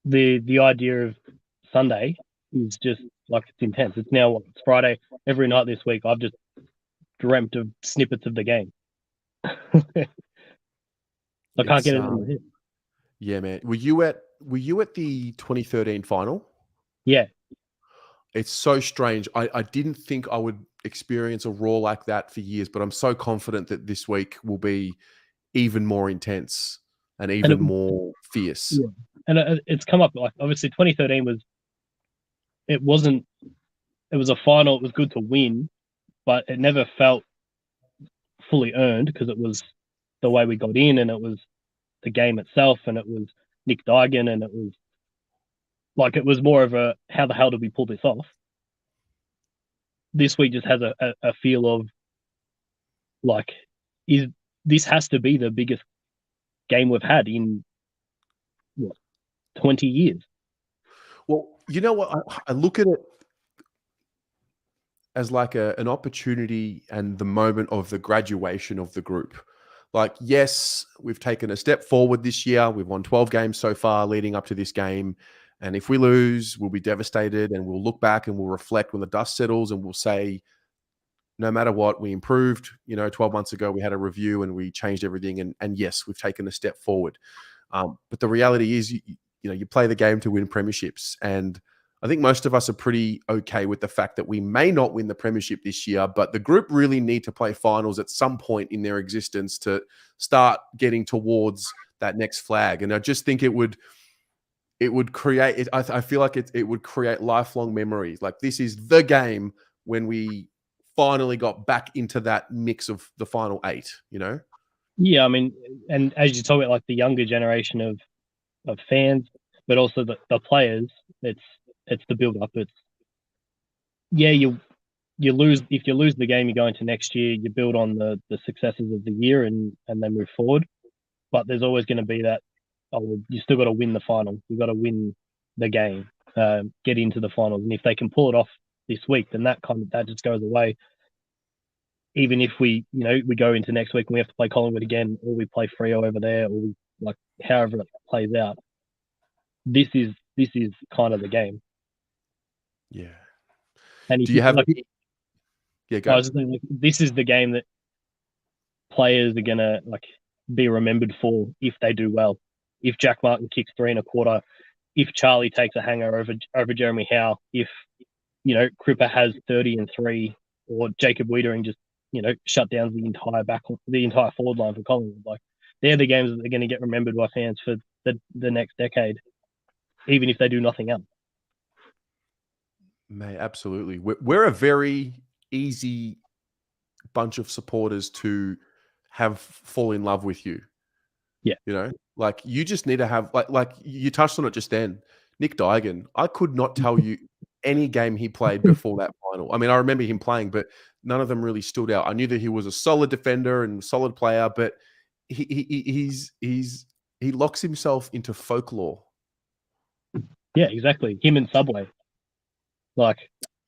[SPEAKER 5] the idea of Sunday is just like, it's intense. It's now it's Friday. Every night this week, I've just dreamt of snippets of the game. I can't get it in my head.
[SPEAKER 1] Yeah, man. Were you at the 2013 final?
[SPEAKER 5] Yeah.
[SPEAKER 1] It's so strange. I didn't think I would experience a Raw like that for years, but I'm so confident that this week will be even more intense and even more fierce.
[SPEAKER 5] Yeah. And it's come up, like, obviously 2013 it was a final. It was good to win, but it never felt fully earned because it was the way we got in, and it was the game itself, and it was Nick Dygan, and it was more of a, how the hell did we pull this off? This week just has a feel of, like, this has to be the biggest game we've had in 20 years.
[SPEAKER 1] Well, you know what? I look at it as like an opportunity and the moment of the graduation of the group. Like, yes, we've taken a step forward this year. We've won 12 games so far leading up to this game. And if we lose, we'll be devastated, and we'll look back and we'll reflect when the dust settles, and we'll say, no matter what, we improved. 12 months ago, we had a review and we changed everything. And yes, we've taken a step forward. But the reality is, you play the game to win premierships. And I think most of us are pretty okay with the fact that we may not win the premiership this year, but the group really need to play finals at some point in their existence to start getting towards that next flag. And I just think it would create, I feel like it would create lifelong memories. Like, this is the game when we finally got back into that mix of the final 8,
[SPEAKER 5] Yeah, I mean, and as you talk about, like, the younger generation of fans, but also the players, it's the build up. It's, you lose. If you lose the game, you go into next year, you build on the successes of the year and then move forward. But there's always going to be that, you still got to win the final. You've got to win the game, get into the finals. And if they can pull it off this week, then that just goes away. Even if we go into next week and we have to play Collingwood again, or we play Freo over there, or however it plays out, this is kind of the game.
[SPEAKER 1] Yeah.
[SPEAKER 5] And
[SPEAKER 1] do you have? Yeah, go.
[SPEAKER 5] I was thinking, this is the game that players are gonna be remembered for if they do well. If Jack Martin kicks 3 1/4, if Charlie takes a hanger over Jeremy Howe, if Cripper has 30 and 3, or Jacob Wiedering just shut down the entire forward line for Collingwood. Like, they're the games that are going to get remembered by fans for the next decade, even if they do nothing else.
[SPEAKER 1] Mate, absolutely. We're a very easy bunch of supporters to fall in love with you.
[SPEAKER 5] Yeah.
[SPEAKER 1] You know, like you just need to have like you touched on it just then. Nick Duigan, I could not tell you any game he played before that final. I mean, I remember him playing, but none of them really stood out. I knew that he was a solid defender and solid player, but he locks himself into folklore.
[SPEAKER 5] Yeah, exactly. Him and Subway, like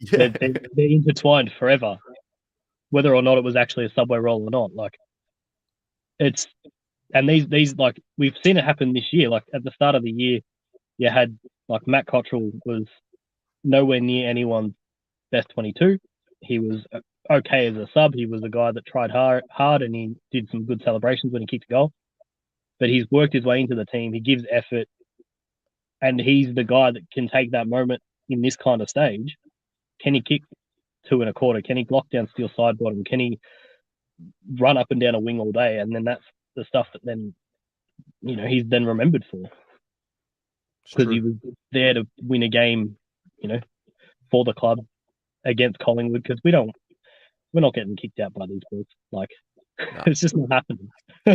[SPEAKER 1] Yeah,
[SPEAKER 5] they're intertwined forever, whether or not it was actually a Subway roll or not. Like it's and these like we've seen it happen this year. Like at the start of the year, you had like Matt Cottrell was nowhere near anyone's best 22. He was okay as a sub. He was a guy that tried hard, and he did some good celebrations when he kicked a goal. But he's worked his way into the team. He gives effort, and he's the guy that can take that moment in this kind of stage. Can he kick 2 1/4? Can he block down steel side bottom? Can he run up and down a wing all day? And then that's the stuff that then, he's then remembered for, because he was there to win a game, for the club against Collingwood. Because we're not getting kicked out by these boys. Like,
[SPEAKER 1] No.
[SPEAKER 5] It's just not happening.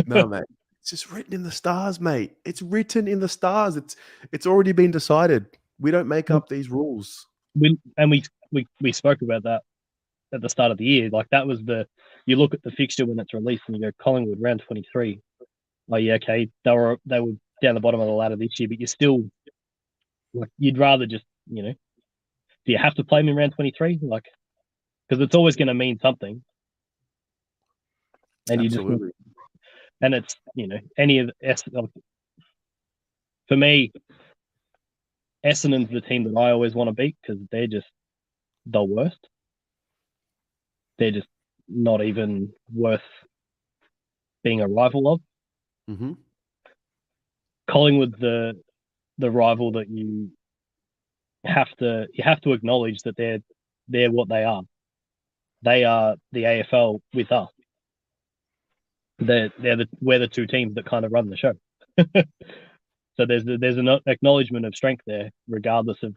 [SPEAKER 1] No, mate. It's just written in the stars, mate. It's written in the stars. It's already been decided. We don't make up these rules.
[SPEAKER 5] We spoke about that at the start of the year. Like that was you look at the fixture when it's released and you go Collingwood round 23. Oh yeah, okay. They were down the bottom of the ladder this year, but you're still like you'd rather just, do you have to play them in round 23? Like, because it's always going to mean something. And
[SPEAKER 1] Absolutely.
[SPEAKER 5] and it's, any of for me, Essendon's the team that I always want to beat because they're just the worst. They're just not even worth being a rival of.
[SPEAKER 1] Mm-hmm.
[SPEAKER 5] Collingwood, the rival that you have to acknowledge that they're what they are. They are the AFL with us. We're the two teams that kind of run the show. So there's an acknowledgement of strength there, regardless of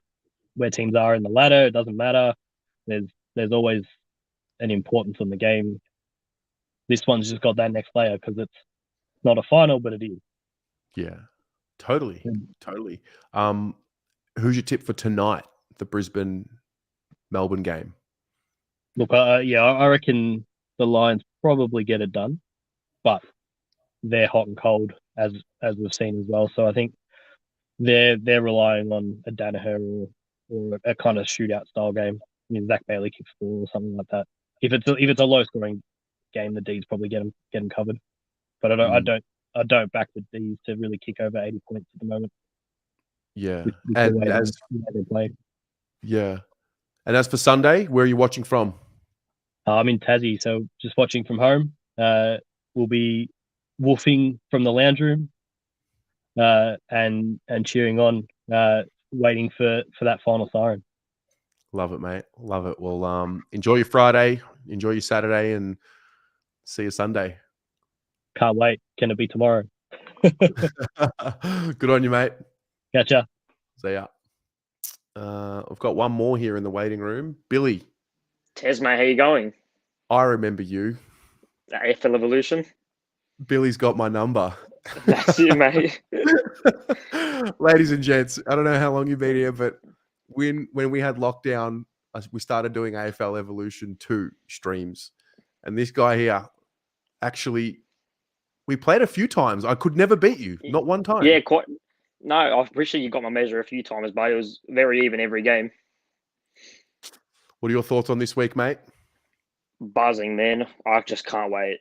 [SPEAKER 5] where teams are in the ladder. It doesn't matter. There's always an importance on the game. This one's just got that next layer because it's not a final, but it is.
[SPEAKER 1] Yeah, totally. Totally. Who's your tip for tonight, the Brisbane-Melbourne game?
[SPEAKER 5] Look, I reckon the Lions probably get it done, but they're hot and cold as we've seen as well. So I think they're relying on a Danaher or a kind of shootout style game. I mean, Zach Bailey kicks 4 or something like that. If it's a low scoring game, the D's probably get them covered. But I don't back the D's to really kick over 80 points at the moment.
[SPEAKER 1] Yeah,
[SPEAKER 5] with
[SPEAKER 1] and
[SPEAKER 5] the way they play.
[SPEAKER 1] Yeah, and as for Sunday, where are you watching from?
[SPEAKER 5] I'm in Tassie, so just watching from home. We'll be woofing from the lounge room, and cheering on, waiting for that final siren.
[SPEAKER 1] Love it, mate. Love it. Well, enjoy your Friday, enjoy your Saturday, and see you Sunday.
[SPEAKER 5] Can't wait. Can it be tomorrow?
[SPEAKER 1] Good on you, mate.
[SPEAKER 5] Catcha.
[SPEAKER 1] See ya. I've got one more here in the waiting room. Billy.
[SPEAKER 6] Tez, mate, how you going?
[SPEAKER 1] I remember you.
[SPEAKER 6] AFL Evolution.
[SPEAKER 1] Billy's got my number.
[SPEAKER 6] That's you, mate.
[SPEAKER 1] Ladies and gents, I don't know how long you've been here, but when we had lockdown, we started doing AFL Evolution 2 streams. And this guy here, actually, we played a few times. I could never beat you. Not one time.
[SPEAKER 6] Yeah, quite. No, I'm pretty sure you got my measure a few times, but it was very even every game.
[SPEAKER 1] What are your thoughts on this week, mate?
[SPEAKER 6] Buzzing, man. I just can't wait.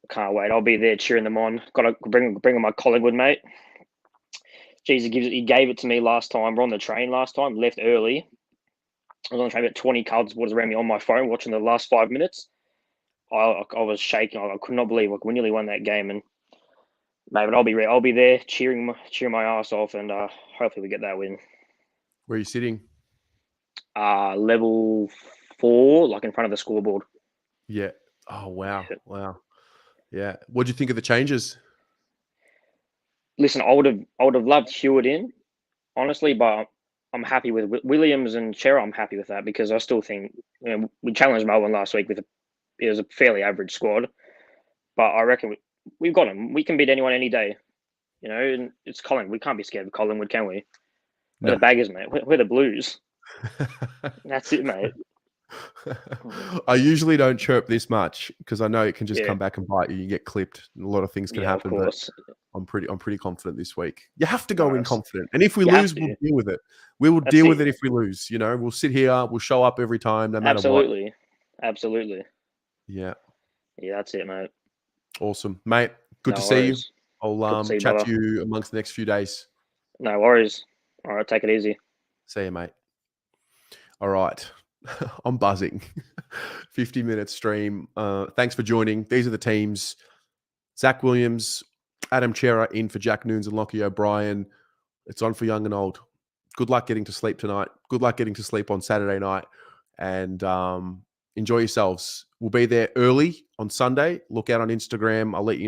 [SPEAKER 6] Can't wait. I'll be there cheering them on. Got to bring my Collingwood, mate. Jeez, he gave it to me last time. We're on the train last time. Left early. I was on the train, about 20 Carlton supporters around me on my phone watching the last 5 minutes. I was shaking. I could not believe we nearly won that game. And mate, I'll be there cheering my ass off, and hopefully we get that win.
[SPEAKER 1] Where are you sitting?
[SPEAKER 6] Level 4, like in front of the scoreboard.
[SPEAKER 1] Yeah. Oh wow, wow. Yeah. What do you think of the changes?
[SPEAKER 6] Listen, I would have loved Hewitt in, honestly, but I'm happy with Williams and Chera. I'm happy with that because I still think we challenged Melbourne last week with it was a fairly average squad. But I reckon we've got them. We can beat anyone any day. You know, and it's Collingwood. We can't be scared of Collingwood, can we? We're
[SPEAKER 1] No.
[SPEAKER 6] the Baggers, mate. We're the Blues. That's it, mate.
[SPEAKER 1] I usually don't chirp this much because I know it can just
[SPEAKER 6] Yeah.
[SPEAKER 1] come back and bite you. You get clipped. And a lot of things can happen.
[SPEAKER 6] Of course.
[SPEAKER 1] But I'm pretty confident this week. You have to go in
[SPEAKER 6] Nice.
[SPEAKER 1] confident. And if we
[SPEAKER 6] You have
[SPEAKER 1] lose,
[SPEAKER 6] to.
[SPEAKER 1] we'll deal with it. We will
[SPEAKER 6] That's
[SPEAKER 1] deal with
[SPEAKER 6] it.
[SPEAKER 1] it if we lose. You know, we'll sit here, we'll show up every time, no matter what.
[SPEAKER 6] Absolutely. Absolutely.
[SPEAKER 1] Yeah.
[SPEAKER 6] Yeah, that's it, mate.
[SPEAKER 1] Awesome. Mate, good
[SPEAKER 6] No
[SPEAKER 1] to see you.
[SPEAKER 6] worries.
[SPEAKER 1] I'll
[SPEAKER 6] Good to see you,
[SPEAKER 1] chat
[SPEAKER 6] brother.
[SPEAKER 1] to you amongst the next few days.
[SPEAKER 6] No worries. All right, take it easy.
[SPEAKER 1] See you, mate. All right. I'm buzzing. 50-minute stream. Thanks for joining. These are the teams. Zach Williams, Adam Chera in for Jack Noons and Lockie O'Brien. It's on for young and old. Good luck getting to sleep tonight. Good luck getting to sleep on Saturday night. And enjoy yourselves. We'll be there early on Sunday. Look out on Instagram. I'll let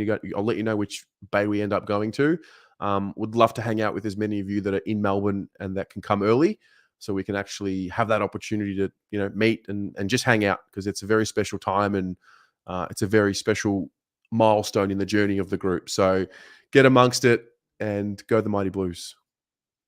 [SPEAKER 1] you know which bay we end up going to. Would love to hang out with as many of you that are in Melbourne and that can come early, so we can actually have that opportunity to, you know, meet and just hang out, because it's a very special time and it's a very special milestone in the journey of the group. So get amongst it and go the Mighty Blues.